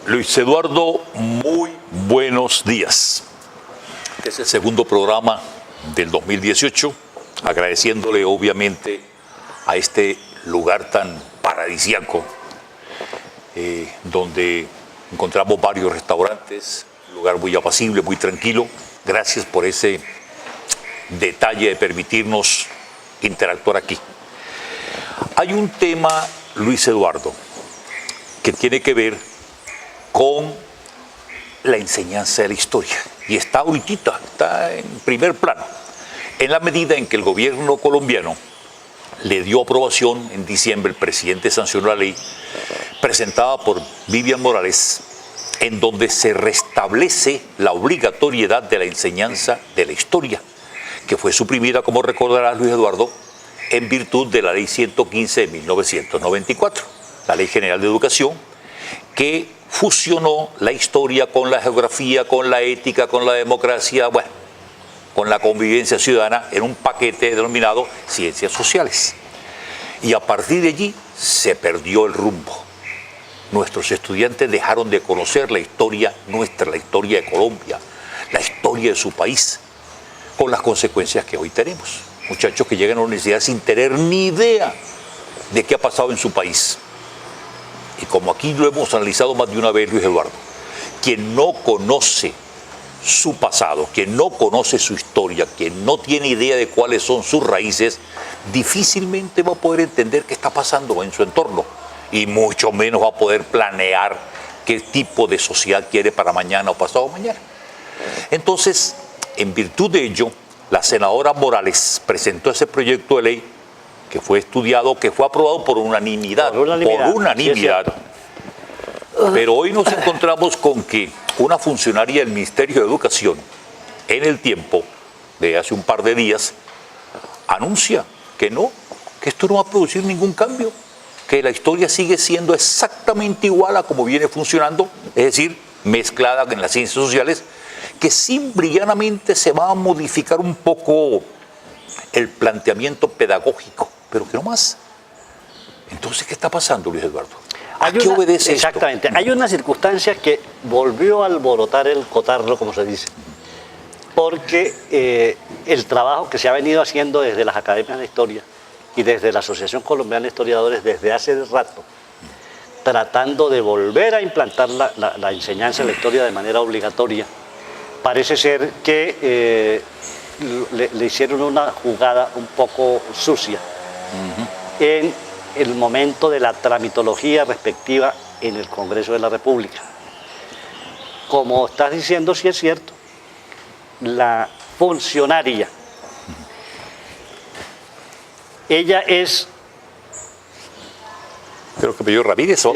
Luis Eduardo, muy buenos días. Este es el segundo programa del 2018, agradeciéndole obviamente a este lugar tan paradisíaco, donde encontramos varios restaurantes, un lugar muy apacible, muy tranquilo. Gracias por ese detalle de permitirnos interactuar aquí. Hay un tema, Luis Eduardo, que tiene que ver con la enseñanza de la historia. Y está ahorita, está en primer plano, en la medida en que el gobierno colombiano le dio aprobación en diciembre, el presidente sancionó la ley presentada por Vivian Morales, en donde se restablece la obligatoriedad de la enseñanza de la historia, que fue suprimida, como recordarás, Luis Eduardo, en virtud de la Ley 115 de 1994, la Ley General de Educación, que fusionó la historia con la geografía, con la ética, con la democracia, bueno, con la convivencia ciudadana en un paquete denominado Ciencias Sociales. Y a partir de allí se perdió el rumbo. Nuestros estudiantes dejaron de conocer la historia nuestra, la historia de Colombia, la historia de su país, con las consecuencias que hoy tenemos. Muchachos que llegan a la universidad sin tener ni idea de qué ha pasado en su país. Y como aquí lo hemos analizado más de una vez, Luis Eduardo, quien no conoce su pasado, quien no conoce su historia, quien no tiene idea de cuáles son sus raíces, difícilmente va a poder entender qué está pasando en su entorno y mucho menos va a poder planear qué tipo de sociedad quiere para mañana o pasado mañana. Entonces, en virtud de ello, la senadora Morales presentó ese proyecto de ley que fue estudiado, que fue aprobado por unanimidad. Por unanimidad. Sí, pero hoy nos encontramos con que una funcionaria del Ministerio de Educación, en El Tiempo, de hace un par de días, anuncia que no, que esto no va a producir ningún cambio, que la historia sigue siendo exactamente igual a como viene funcionando, es decir, mezclada en las ciencias sociales, que simple y llanamente se va a modificar un poco el planteamiento pedagógico, pero que no más. Entonces, ¿qué está pasando, Luis Eduardo? ¿A qué obedece esto? Exactamente. Hay una circunstancia que volvió a alborotar el cotarro, como se dice, porque el trabajo que se ha venido haciendo desde las academias de historia y desde la Asociación Colombiana de Historiadores desde hace rato, tratando de volver a implantar la enseñanza de la historia de manera obligatoria, parece ser que le hicieron una jugada un poco sucia en el momento de la tramitología respectiva en el Congreso de la República. Como estás diciendo, sí es cierto, la funcionaria, ella es... Creo que pidió Ramírez o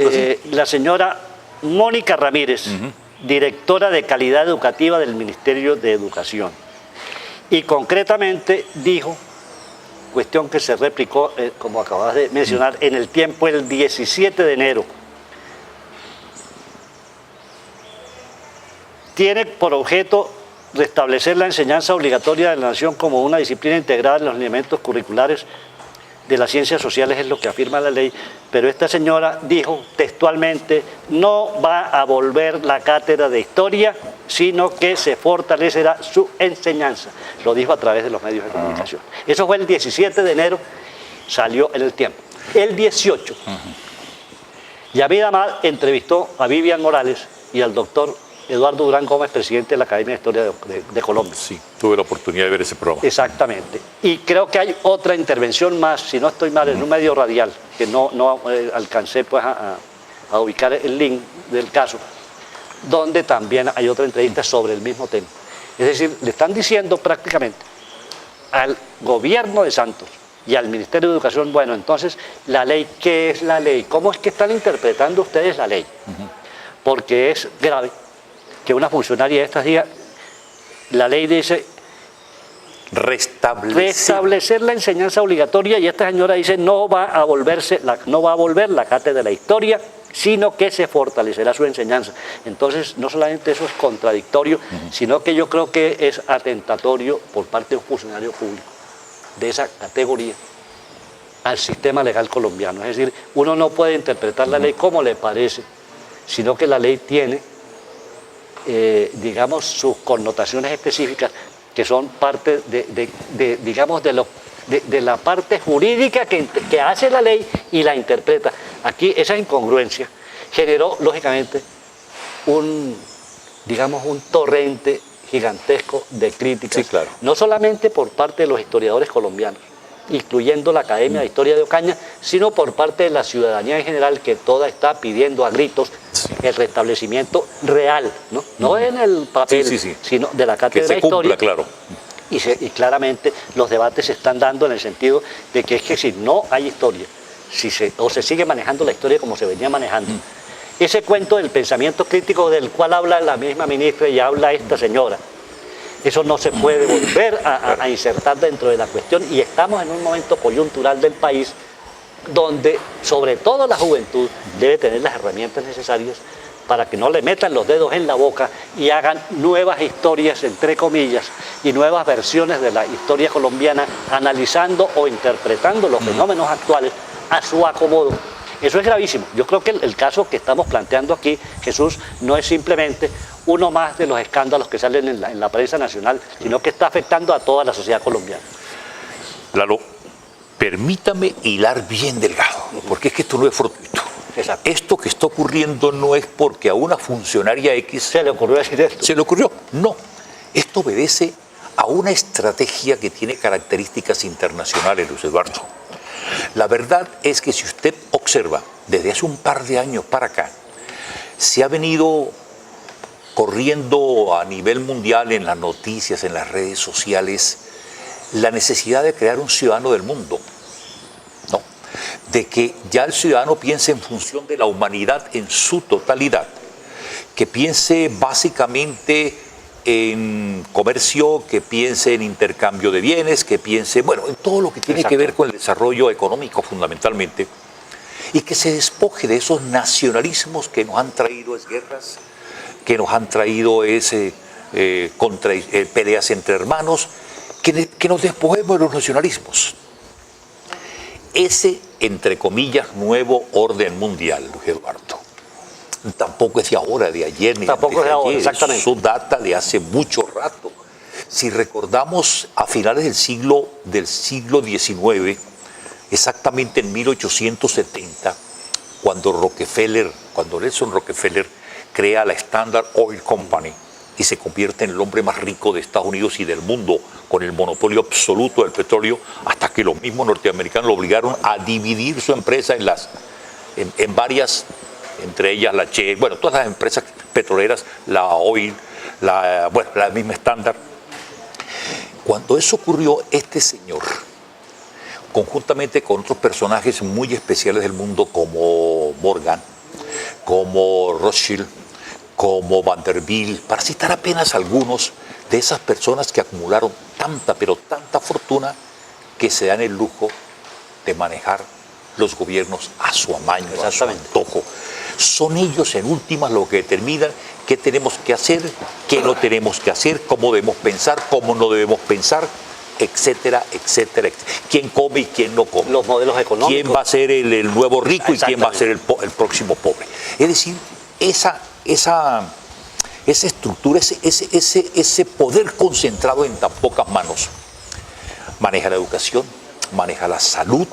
la señora Mónica Ramírez, directora de Calidad Educativa del Ministerio de Educación. Y concretamente dijo, cuestión que se replicó, como acabas de mencionar, en El Tiempo el 17 de enero. Tiene por objeto restablecer la enseñanza obligatoria de la nación como una disciplina integrada en los elementos curriculares de las ciencias sociales, es lo que afirma la ley, pero esta señora dijo textualmente, no va a volver la cátedra de historia, sino que se fortalecerá su enseñanza. Lo dijo a través de los medios de comunicación. Eso fue el 17 de enero, salió en El Tiempo. El 18, Yamid Amad entrevistó a Vivian Morales y al doctor Eduardo Durán Gómez, presidente de la Academia de Historia de Colombia. Sí, tuve la oportunidad de ver ese programa. Exactamente. Y creo que hay otra intervención más, si no estoy mal, en un medio radial, que no alcancé pues, a ubicar el link del caso, donde también hay otra entrevista sobre el mismo tema. Es decir, le están diciendo prácticamente al gobierno de Santos y al Ministerio de Educación, bueno, entonces, la ley, ¿qué es la ley? ¿Cómo es que están interpretando ustedes la ley? Porque es grave que una funcionaria de estas diga, la ley dice restablecer la enseñanza obligatoria y esta señora dice no va a volver la cátedra de la historia, sino que se fortalecerá su enseñanza. Entonces, no solamente eso es contradictorio, sino que yo creo que es atentatorio por parte de un funcionario público de esa categoría al sistema legal colombiano. Es decir, uno no puede interpretar la ley como le parece, sino que la ley tiene, digamos, sus connotaciones específicas que son parte digamos, de la parte jurídica que hace la ley y la interpreta. Aquí esa incongruencia generó, lógicamente, digamos, un torrente gigantesco de críticas, sí, claro, no solamente por parte de los historiadores colombianos, incluyendo la Academia de Historia de Ocaña, sino por parte de la ciudadanía en general, que toda está pidiendo a gritos el restablecimiento real, no en el papel, sino de la cátedra de historia. Claro. Y claramente los debates se están dando en el sentido de que es que si no hay historia, o se sigue manejando la historia como se venía manejando, ese cuento del pensamiento crítico del cual habla la misma ministra y habla esta señora, eso no se puede volver a insertar dentro de la cuestión, y estamos en un momento coyuntural del país donde sobre todo la juventud debe tener las herramientas necesarias para que no le metan los dedos en la boca y hagan nuevas historias, entre comillas, y nuevas versiones de la historia colombiana, analizando o interpretando los fenómenos actuales a su acomodo. Eso es gravísimo. Yo creo que el caso que estamos planteando aquí, Jesús, no es simplemente uno más de los escándalos que salen en la prensa nacional, sino que está afectando a toda la sociedad colombiana. Lalo, permítame hilar bien delgado, porque es que esto no es fortuito. Exacto. Esto que está ocurriendo no es porque a una funcionaria X se le ocurrió decir esto. Se le ocurrió. No. Esto obedece a una estrategia que tiene características internacionales, Luis Eduardo. La verdad es que si usted observa, desde hace un par de años para acá, se ha venido corriendo a nivel mundial en las noticias, en las redes sociales, la necesidad de crear un ciudadano del mundo. No, de que ya el ciudadano piense en función de la humanidad en su totalidad, que piense básicamente en comercio, que piense en intercambio de bienes, que piense, bueno, en todo lo que tiene que ver con el desarrollo económico fundamentalmente, y que se despoje de esos nacionalismos que nos han traído guerras, que nos han traído peleas entre hermanos, que nos despojemos de los nacionalismos. Ese, entre comillas, nuevo orden mundial, Luis Eduardo, tampoco es de ahora, de ayer, ni tampoco es de ahora, exactamente. Eso data de hace mucho rato. Si recordamos a finales del siglo XIX, exactamente en 1870, cuando Nelson Rockefeller crea la Standard Oil Company y se convierte en el hombre más rico de Estados Unidos y del mundo, con el monopolio absoluto del petróleo, hasta que los mismos norteamericanos lo obligaron a dividir su empresa en varias, entre ellas la Shell, bueno, todas las empresas petroleras, la Oil, la misma Standard. Cuando eso ocurrió, este señor, conjuntamente con otros personajes muy especiales del mundo como Morgan, como Rothschild, como Vanderbilt, para citar apenas algunos de esas personas que acumularon tanta, pero tanta fortuna, que se dan el lujo de manejar los gobiernos a su amaño, a su antojo. Son ellos en últimas los que determinan qué tenemos que hacer, qué no tenemos que hacer, cómo debemos pensar, cómo no debemos pensar, etcétera, etcétera, etcétera. Quién come y quién no come. Los modelos económicos. Quién va a ser el nuevo rico y quién va a ser el próximo pobre. Es decir, esa estructura, ese poder concentrado en tan pocas manos, maneja la educación, maneja la salud,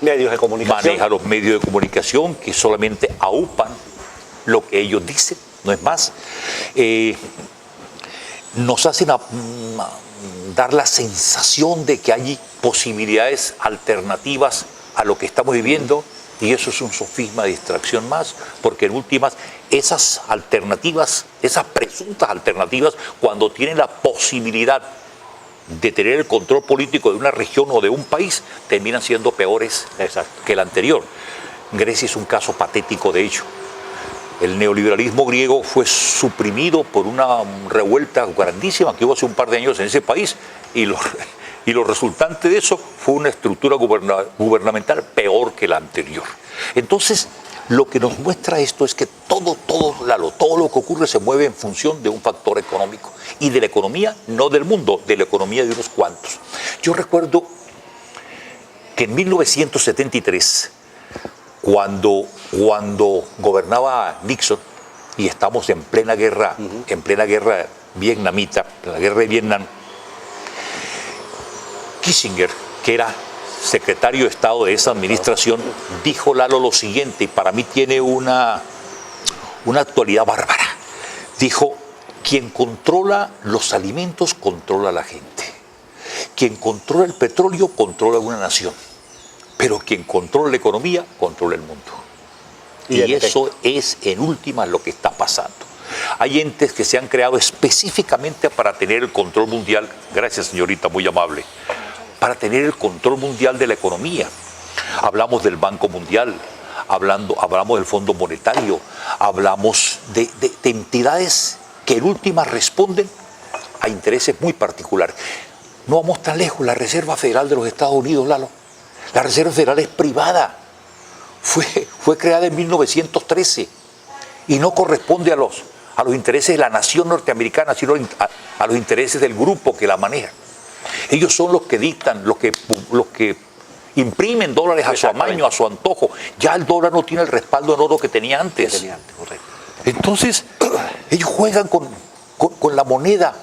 medios de comunicación, maneja los medios de comunicación que solamente aupan lo que ellos dicen, no es más. Nos hacen dar la sensación de que hay posibilidades alternativas a lo que estamos viviendo, y eso es un sofisma de distracción más, porque en últimas esas alternativas, esas presuntas alternativas, cuando tienen la posibilidad de tener el control político de una región o de un país, terminan siendo peores que el anterior. Grecia es un caso patético de ello. El neoliberalismo griego fue suprimido por una revuelta grandísima que hubo hace un par de años en ese país, y lo resultante de eso fue una estructura gubernamental peor que la anterior. Entonces, lo que nos muestra esto es que todo lo que ocurre se mueve en función de un factor económico, y de la economía, no del mundo, de la economía de unos cuantos. Yo recuerdo que en 1973, Cuando gobernaba Nixon y estamos en plena guerra vietnamita, la guerra de Vietnam, Kissinger, que era secretario de Estado de esa administración, dijo, Lalo, lo siguiente, y para mí tiene una actualidad bárbara. Dijo, quien controla los alimentos controla a la gente. Quien controla el petróleo controla una nación. Pero quien controla la economía controla el mundo. Y eso es, en última, lo que está pasando. Hay entes que se han creado específicamente para tener el control mundial, gracias señorita, muy amable, para tener el control mundial de la economía. Hablamos del Banco Mundial, hablamos del Fondo Monetario, hablamos de entidades que en última responden a intereses muy particulares. No vamos tan lejos, la Reserva Federal de los Estados Unidos, Lalo. La Reserva Federal es privada. Fue creada en 1913 y no corresponde a los intereses de la nación norteamericana, sino a los intereses del grupo que la maneja. Ellos son los que dictan, los que imprimen dólares a su amaño, a su antojo. Ya el dólar no tiene el respaldo en oro que tenía antes. Entonces, ellos juegan con la moneda,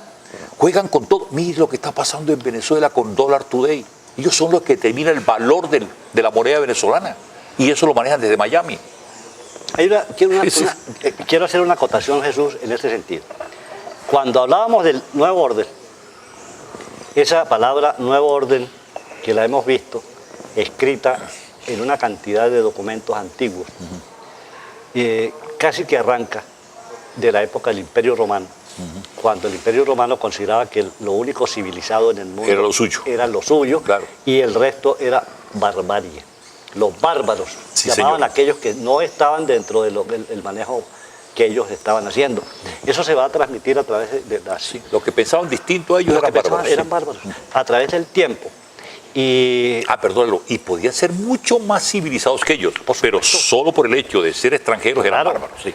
juegan con todo. Mire lo que está pasando en Venezuela con Dollar Today. Ellos son los que determinan el valor de la moneda venezolana. Y eso lo manejan desde Miami. Quiero hacer una acotación, Jesús, en este sentido. Cuando hablábamos del nuevo orden, esa palabra nuevo orden, que la hemos visto escrita en una cantidad de documentos antiguos, casi que arranca de la época del Imperio Romano, cuando el Imperio Romano consideraba que lo único civilizado en el mundo era lo suyo, claro. Y el resto era barbarie. Los bárbaros, sí, llamaban señor. a aquellos que no estaban dentro del manejo que ellos estaban haciendo. Eso se va a transmitir a través de las... Sí, los que pensaban distinto a ellos eran bárbaros, a través del tiempo. Perdónalo, y podían ser mucho más civilizados que ellos, pero solo por el hecho de ser extranjeros eran bárbaros. Sí.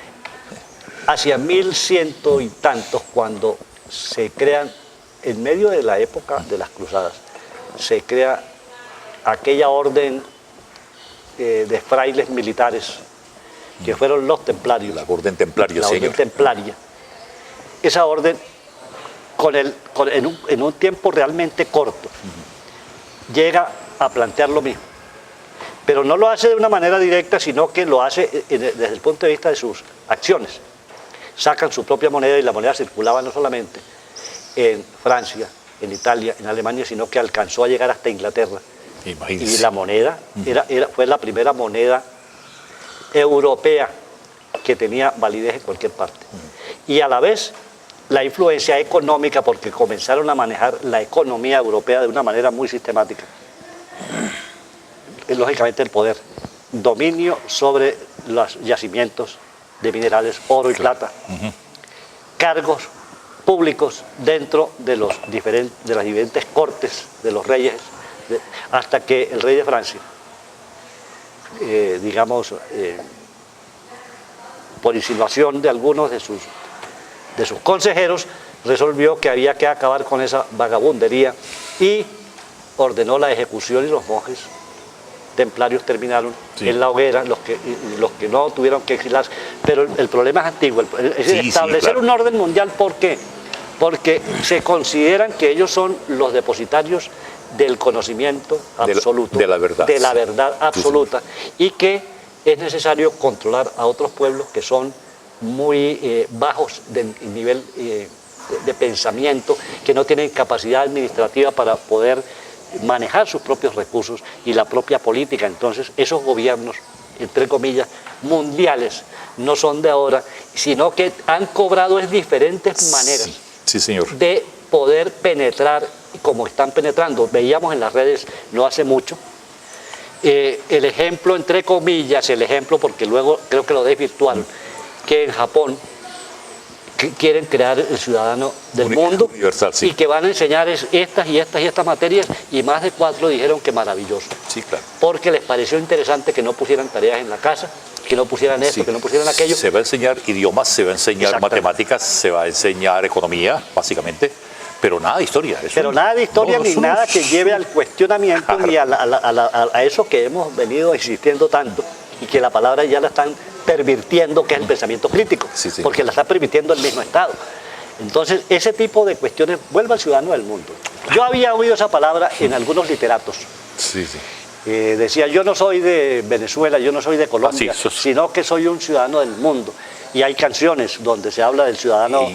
Hacia 1100 y tantos, cuando se crean, en medio de la época de las cruzadas, se crea aquella orden de frailes militares, que fueron los templarios. La orden templaria, señor. La orden templaria. Esa orden, en un tiempo realmente corto, llega a plantear lo mismo. Pero no lo hace de una manera directa, sino que lo hace desde el punto de vista de sus acciones. Sacan su propia moneda, y la moneda circulaba no solamente en Francia, en Italia, en Alemania, sino que alcanzó a llegar hasta Inglaterra. Imagínese. Y la moneda fue la primera moneda europea que tenía validez en cualquier parte. Y a la vez la influencia económica, porque comenzaron a manejar la economía europea de una manera muy sistemática. Lógicamente el poder, dominio sobre los yacimientos de minerales, oro y plata, cargos públicos dentro de las diferentes cortes de los reyes, hasta que el rey de Francia, por insinuación de algunos de sus consejeros, resolvió que había que acabar con esa vagabundería y ordenó la ejecución, y los monjes templarios terminaron en la hoguera, los que no tuvieron que exilarse. Pero el problema es antiguo, es establecer un orden mundial. ¿Por qué? Porque se consideran que ellos son los depositarios del conocimiento absoluto, de la verdad absoluta, y que es necesario controlar a otros pueblos que son muy bajos de nivel de pensamiento, que no tienen capacidad administrativa para poder manejar sus propios recursos y la propia política. Entonces, esos gobiernos, entre comillas, mundiales, no son de ahora, sino que han cobrado diferentes maneras de poder penetrar, como están penetrando. Veíamos en las redes no hace mucho el ejemplo, entre comillas, porque luego creo que lo desvirtuaron, que en Japón quieren crear el ciudadano del mundo universal, y que van a enseñar estas materias, y más de 4 dijeron que maravilloso. Sí, claro. Porque les pareció interesante que no pusieran tareas en la casa, que no pusieran esto, que no pusieran aquello. Se va a enseñar idiomas, se va a enseñar matemáticas, se va a enseñar economía, básicamente, pero nada de historia. Nada que lleve al cuestionamiento, ni a eso que hemos venido insistiendo tanto, y que la palabra ya la están pervirtiendo, que es el pensamiento crítico, Sí, sí. porque la está permitiendo el mismo Estado. Entonces, ese tipo de cuestiones, vuelve al ciudadano del mundo. Yo había oído esa palabra en algunos literatos. Sí, sí. Decía, yo no soy de Venezuela, yo no soy de Colombia, sí, sino que soy un ciudadano del mundo. Y hay canciones donde se habla del ciudadano...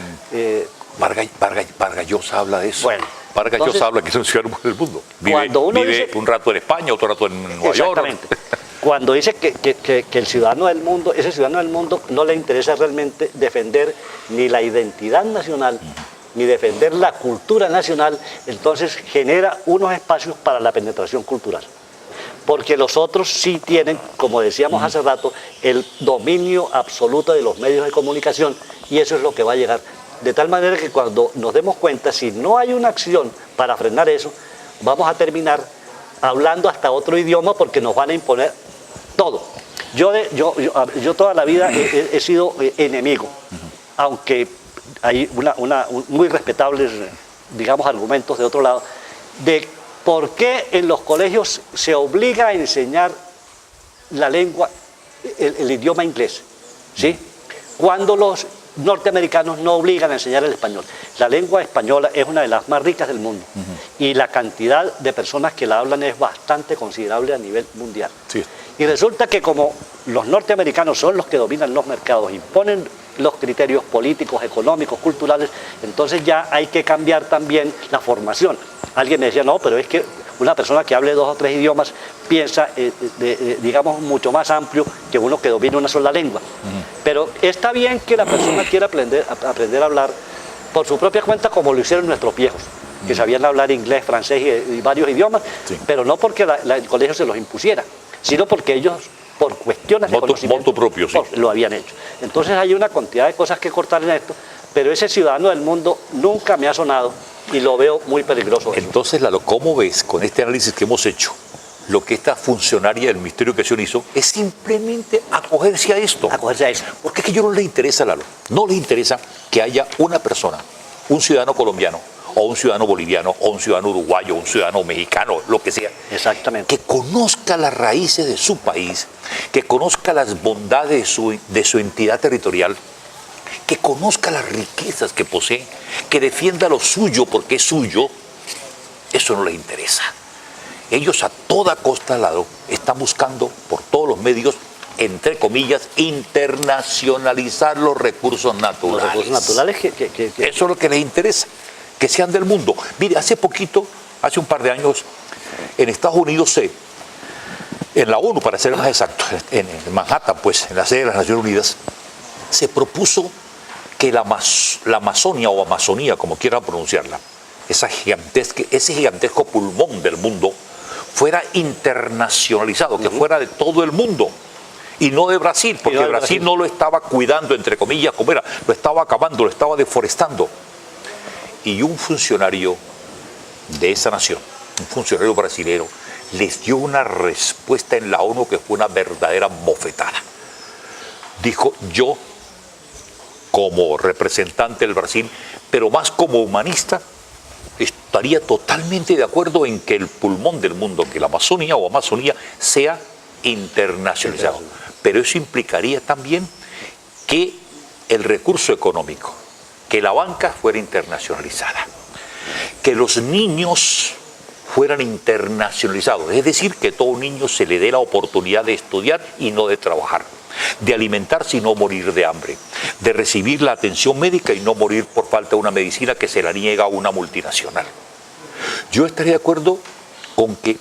Vargas Llosa habla de eso. Bueno, Vargas entonces, Llosa habla que es un ciudadano del mundo. Cuando uno vive dice- un rato en España, otro rato en Nueva York. Exactamente. Cuando dice que el ciudadano del mundo, ese ciudadano del mundo no le interesa realmente defender ni la identidad nacional, ni defender la cultura nacional, entonces genera unos espacios para la penetración cultural. Porque los otros sí tienen, como decíamos hace rato, el dominio absoluto de los medios de comunicación, y eso es lo que va a llegar. De tal manera que cuando nos demos cuenta, si no hay una acción para frenar eso, vamos a terminar hablando hasta otro idioma porque nos van a imponer todo. Yo toda la vida he sido enemigo, aunque hay muy respetables, digamos, argumentos de otro lado, de por qué en los colegios se obliga a enseñar la lengua, el idioma inglés, ¿sí? Cuando los norteamericanos no obligan a enseñar el español. La lengua española es una de las más ricas del mundo y la cantidad de personas que la hablan es bastante considerable a nivel mundial. Sí. Y resulta que como los norteamericanos son los que dominan los mercados, imponen los criterios políticos, económicos, culturales, entonces ya hay que cambiar también la formación. Alguien me decía, no, pero es que una persona que hable 2 o 3 idiomas piensa, digamos, mucho más amplio que uno que domina una sola lengua. Pero está bien que la persona quiera aprender a hablar por su propia cuenta, como lo hicieron nuestros viejos, que sabían hablar inglés, francés y varios idiomas, Sí. pero no porque el colegio se los impusiera, sino porque ellos, por cuestiones de conocimiento, motu propio, sí. lo habían hecho. Entonces hay una cantidad de cosas que cortar en esto, pero ese ciudadano del mundo nunca me ha sonado y lo veo muy peligroso. Entonces, Lalo, ¿cómo ves con este análisis que hemos hecho? Lo que esta funcionaria del Ministerio de Educación hizo es simplemente acogerse a esto. Acogerse a eso. Porque es que yo no le interesa, Lalo, no le interesa que haya una persona, un ciudadano colombiano, o un ciudadano boliviano, o un ciudadano uruguayo, un ciudadano mexicano, lo que sea, Exactamente. que conozca las raíces de su país, que conozca las bondades de su entidad territorial, que conozca las riquezas que posee, que defienda lo suyo porque es suyo. Eso no les interesa. Ellos a toda costa, Lalo, están buscando por todos los medios, entre comillas, internacionalizar los recursos naturales. Los recursos naturales que Eso es lo que les interesa, que sean del mundo. Mire, hace poquito, hace un par de años, en Estados Unidos, en la ONU, para ser más exacto, en Manhattan, pues, en la sede de las Naciones Unidas, se propuso que la Amazonia o Amazonía, como quieran pronunciarla, ese gigantesco pulmón del mundo, fuera internacionalizado, que fuera de todo el mundo. Y no de Brasil, porque Brasil no lo estaba cuidando, entre comillas, como era, lo estaba acabando, lo estaba deforestando. Y un funcionario de esa nación, un funcionario brasilero, les dio una respuesta en la ONU que fue una verdadera bofetada. Dijo, yo, como representante del Brasil, pero más como humanista, estaría totalmente de acuerdo en que el pulmón del mundo, que la Amazonía o Amazonía, sea internacionalizado. Pero eso implicaría también que el recurso económico, que la banca fuera internacionalizada, que los niños fueran internacionalizados, es decir, que todo niño se le dé la oportunidad de estudiar y no de trabajar, de alimentarse y no morir de hambre, de recibir la atención médica y no morir por falta de una medicina que se la niega a una multinacional. Yo estaría de acuerdo con que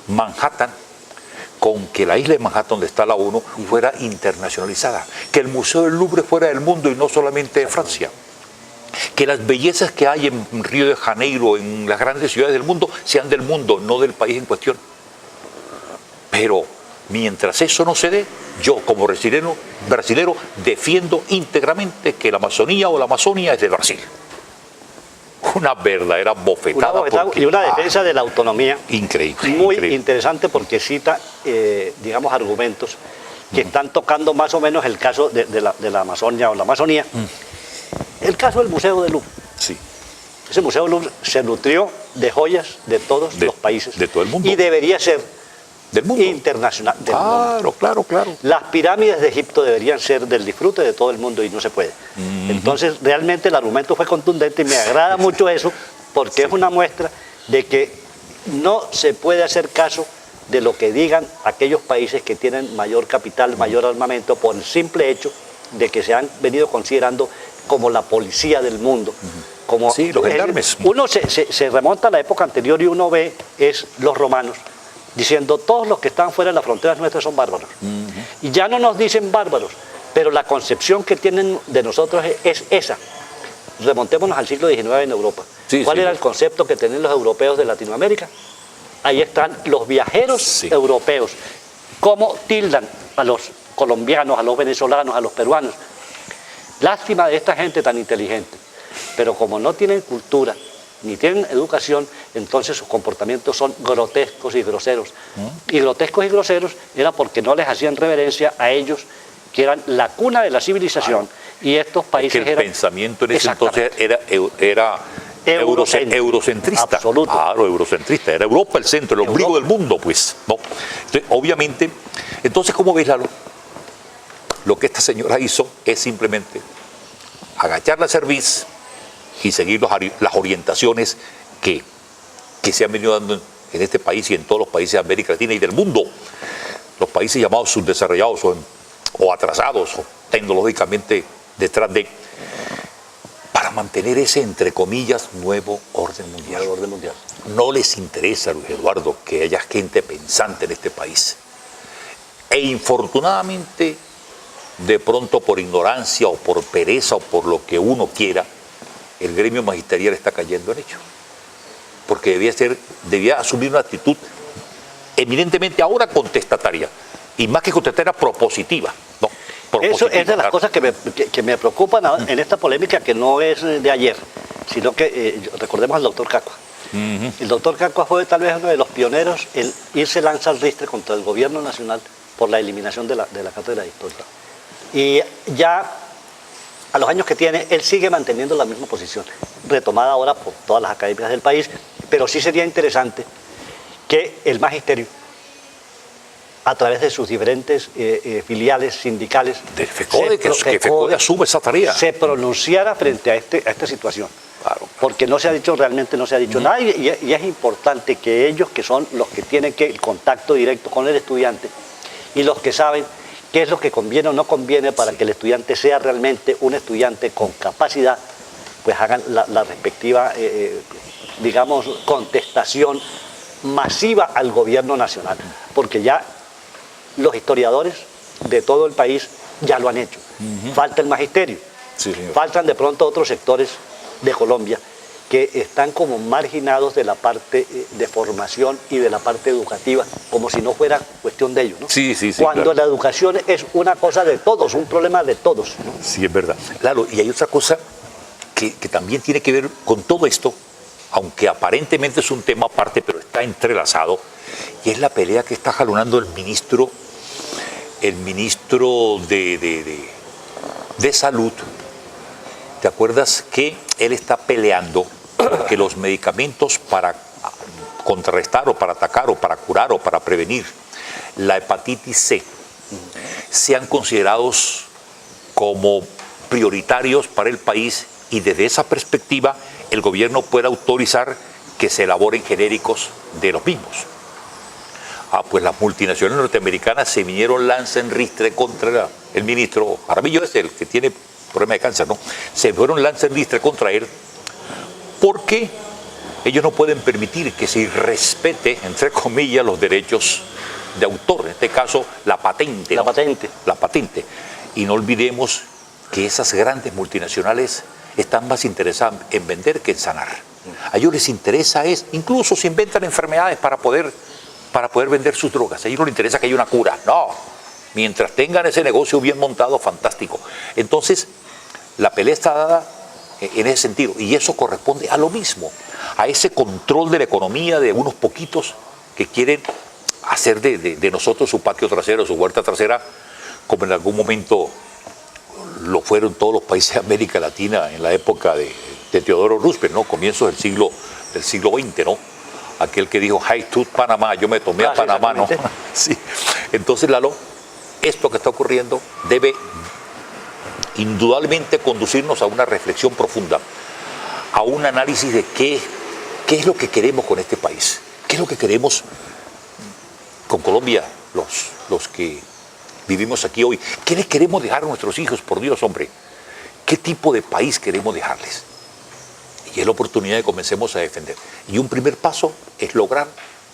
Manhattan, con que la isla de Manhattan, donde está la ONU, fuera internacionalizada, que el Museo del Louvre fuera del mundo y no solamente de Francia, que las bellezas que hay en Río de Janeiro, en las grandes ciudades del mundo, sean del mundo, no del país en cuestión. Pero mientras eso no se dé, yo como brasilero defiendo íntegramente que la Amazonía o la Amazonia es de Brasil. Una verdadera bofetada. Y una defensa de la autonomía. Increíble. Muy increíble. interesante porque cita, digamos, argumentos que están tocando más o menos el caso de la Amazonia o la Amazonía. El caso del Museo del Louvre. Sí. Ese Museo del Louvre se nutrió de joyas de todos los países. De todo el mundo. Y debería ser del mundo. internacional del mundo. Claro. Las pirámides de Egipto deberían ser del disfrute de todo el mundo y no se puede. Entonces, realmente el argumento fue contundente y me agrada mucho eso, porque es una muestra de que no se puede hacer caso de lo que digan aquellos países que tienen mayor capital, mayor armamento, por el simple hecho de que se han venido considerando como la policía del mundo. Como sí, los gendarmes. Uno se remonta a la época anterior y uno ve es los romanos diciendo todos los que están fuera de las fronteras nuestras son bárbaros. Y ya no nos dicen bárbaros, pero la concepción que tienen de nosotros es esa. Remontémonos al siglo XIX en Europa. ¿Cuál era el concepto que tenían los europeos de Latinoamérica? Ahí están los viajeros europeos. ¿Cómo tildan a los colombianos, a los venezolanos, a los peruanos? Lástima de esta gente tan inteligente. Pero como no tienen cultura, ni tienen educación, entonces sus comportamientos son grotescos y groseros. Y grotescos y groseros era porque no les hacían reverencia a ellos, que eran la cuna de la civilización, y estos países el pensamiento en ese entonces era eurocentrista. Absoluto. Claro, eurocentrista. Era Europa el centro, el ombligo del mundo, pues. ¿No? Entonces, obviamente, entonces, ¿cómo ves, Lalo? Lo que esta señora hizo es simplemente agachar la cerviz y seguir las orientaciones que se han venido dando en este país y en todos los países de América Latina y del mundo. Los países llamados subdesarrollados o atrasados o tecnológicamente detrás de, para mantener ese, entre comillas, nuevo orden mundial. No les interesa, Luis Eduardo, que haya gente pensante en este país. E infortunadamente, de pronto por ignorancia o por pereza o por lo que uno quiera, el gremio magisterial está cayendo en ello. Porque debía asumir una actitud eminentemente ahora contestataria. Y más que contestataria, propositiva. ¿No? Eso es de las cosas que me preocupan en esta polémica, que no es de ayer, sino que recordemos al doctor Cacua. El doctor Cacua fue tal vez uno de los pioneros en irse lanza al ristre contra el gobierno nacional por la eliminación de la cátedra de historia. Y ya a los años que tiene, él sigue manteniendo la misma posición, retomada ahora por todas las academias del país, pero sí sería interesante que el magisterio, a través de sus diferentes filiales sindicales, que FECODE asume esa tarea, se pronunciara frente a esta situación. Claro. Porque realmente no se ha dicho nada, y es importante que ellos, que son los que tienen el contacto directo con el estudiante y los que saben qué es lo que conviene o no conviene para que el estudiante sea realmente un estudiante con capacidad, pues hagan la respectiva, digamos, contestación masiva al gobierno nacional. Porque ya los historiadores de todo el país ya lo han hecho. Falta el magisterio. Faltan de pronto otros sectores de Colombia que están como marginados de la parte de formación y de la parte educativa, como si no fuera cuestión de ellos, ¿no? Cuando claro. La educación es una cosa de todos, un problema de todos, ¿no? Sí, es verdad. Claro, y hay otra cosa que también tiene que ver con todo esto, aunque aparentemente es un tema aparte, pero está entrelazado, y es la pelea que está jalonando el ministro de Salud. ¿Te acuerdas que él está peleando porque los medicamentos para contrarrestar o para atacar o para curar o para prevenir la hepatitis C sean considerados como prioritarios para el país, y desde esa perspectiva el gobierno puede autorizar que se elaboren genéricos de los mismos? Pues las multinacionales norteamericanas se vinieron lanza en ristre contra el ministro Jaramillo, es el que tiene problema de cáncer, ¿no? Se fueron lanza en ristre contra él porque ellos no pueden permitir que se irrespete, entre comillas, los derechos de autor, en este caso la patente. La patente. Y no olvidemos que esas grandes multinacionales están más interesadas en vender que en sanar. A ellos les interesa incluso se inventan enfermedades para poder vender sus drogas. A ellos no les interesa que haya una cura. No. Mientras tengan ese negocio bien montado, fantástico. Entonces, la pelea está dada en ese sentido. Y eso corresponde a lo mismo, a ese control de la economía de unos poquitos que quieren hacer de nosotros su patio trasero, su huerta trasera, como en algún momento lo fueron todos los países de América Latina en la época de Teodoro Roosevelt, ¿no? Comienzos del siglo XX, ¿no? aquel que dijo High to Panamá, yo me tomé a sí, Panamá, ¿no? exactamente. Sí. Entonces, Lalo, esto que está ocurriendo debe indudablemente conducirnos a una reflexión profunda, a un análisis de qué es lo que queremos con este país, qué es lo que queremos con Colombia, los que vivimos aquí hoy. ¿Qué les queremos dejar a nuestros hijos, por Dios, hombre? ¿Qué tipo de país queremos dejarles? Y es la oportunidad de que comencemos a defender. Y un primer paso es lograr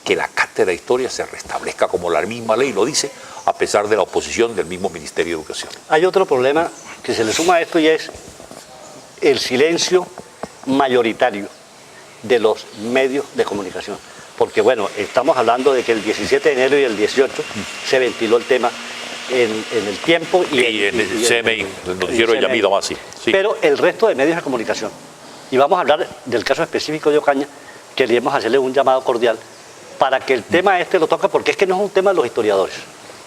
que la cátedra de historia se restablezca como la misma ley lo dice, a pesar de la oposición del mismo Ministerio de Educación. Hay otro problema que se le suma a esto y es el silencio mayoritario de los medios de comunicación. Porque bueno, estamos hablando de que el 17 de enero y el 18 se ventiló el tema en el tiempo y en el CMI, el noticiero de Yamida Masi. Sí. Pero el resto de medios de comunicación, y vamos a hablar del caso específico de Ocaña, queríamos hacerle un llamado cordial para que el tema este lo toque, porque es que no es un tema de los historiadores,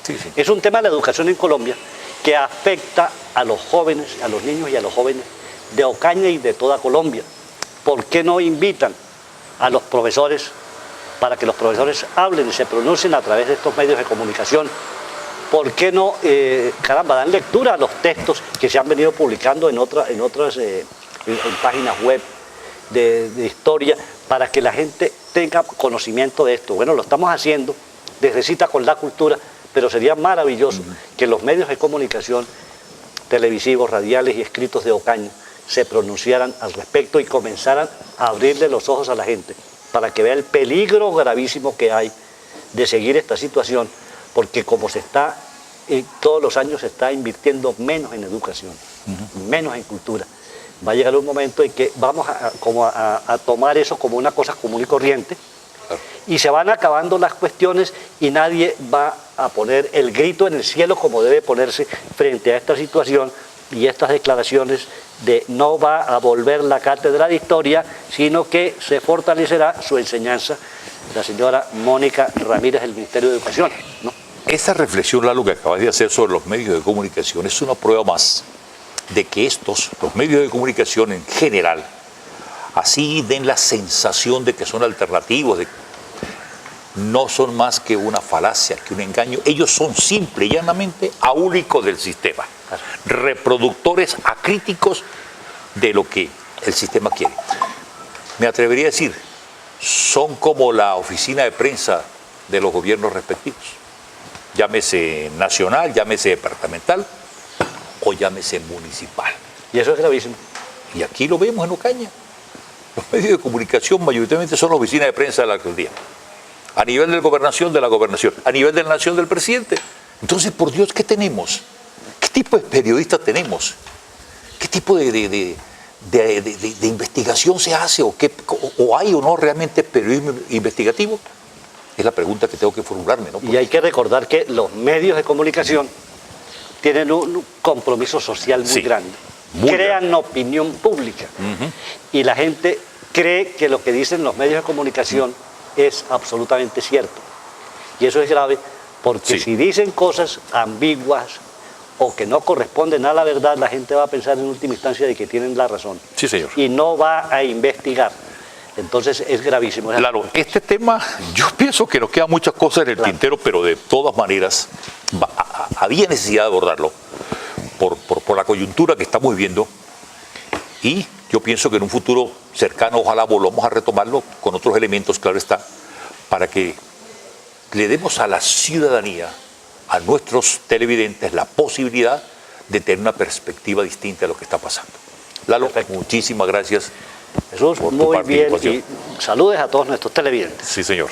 Sí, sí. es un tema de la educación en Colombia que afecta a los jóvenes, a los niños y a los jóvenes de Ocaña y de toda Colombia. ¿Por qué no invitan a los profesores para que los profesores hablen y se pronuncien a través de estos medios de comunicación? ¿Por qué no, dan lectura a los textos que se han venido publicando en otras en páginas web de historia para que la gente tenga conocimiento de esto? Bueno, lo estamos haciendo desde Cita con la Cultura, pero sería maravilloso que los medios de comunicación televisivos, radiales y escritos de Ocaña se pronunciaran al respecto y comenzaran a abrirle los ojos a la gente para que vea el peligro gravísimo que hay de seguir esta situación, porque como se está, todos los años se está invirtiendo menos en educación, menos en cultura. Va a llegar un momento en que vamos a tomar eso como una cosa común y corriente, y se van acabando las cuestiones y nadie va a poner el grito en el cielo como debe ponerse frente a esta situación y estas declaraciones de no va a volver la cátedra de historia, sino que se fortalecerá su enseñanza, la señora Mónica Ramírez del Ministerio de Educación, ¿no? Esa reflexión, Lalo, que acabas de hacer sobre los medios de comunicación es una prueba más de que los medios de comunicación en general, así den la sensación de que son alternativos, no son más que una falacia, que un engaño. Ellos son simple y llanamente áulicos del sistema, reproductores acríticos de lo que el sistema quiere. Me atrevería a decir, son como la oficina de prensa de los gobiernos respectivos, llámese nacional, llámese departamental o llámese municipal. Y eso es gravísimo. Y aquí lo vemos en Ocaña. Los medios de comunicación mayoritariamente son la oficina de prensa de la alcaldía. A nivel de la gobernación. A nivel de la nación, del presidente. Entonces, por Dios, ¿qué tenemos? ¿Qué tipo de periodistas tenemos? ¿Qué tipo de investigación se hace? ¿O hay o no realmente periodismo investigativo? Es la pregunta que tengo que formularme, ¿no? Y hay que recordar que los medios de comunicación tienen un compromiso social muy grande. Crean opinión pública. Y la gente cree que lo que dicen los medios de comunicación es absolutamente cierto. Y eso es grave porque si dicen cosas ambiguas o que no corresponden a la verdad, la gente va a pensar en última instancia de que tienen la razón. Sí, señor. Y no va a investigar. Entonces es gravísimo. Claro, este tema, yo pienso que nos quedan muchas cosas en el tintero, pero de todas maneras había necesidad de abordarlo por la coyuntura que estamos viviendo, y yo pienso que en un futuro cercano ojalá volvamos a retomarlo con otros elementos, claro está, para que le demos a la ciudadanía, a nuestros televidentes, la posibilidad de tener una perspectiva distinta de lo que está pasando. Lalo, muchísimas gracias. Jesús, muy bien, y saludes a todos nuestros televidentes. Sí, señor.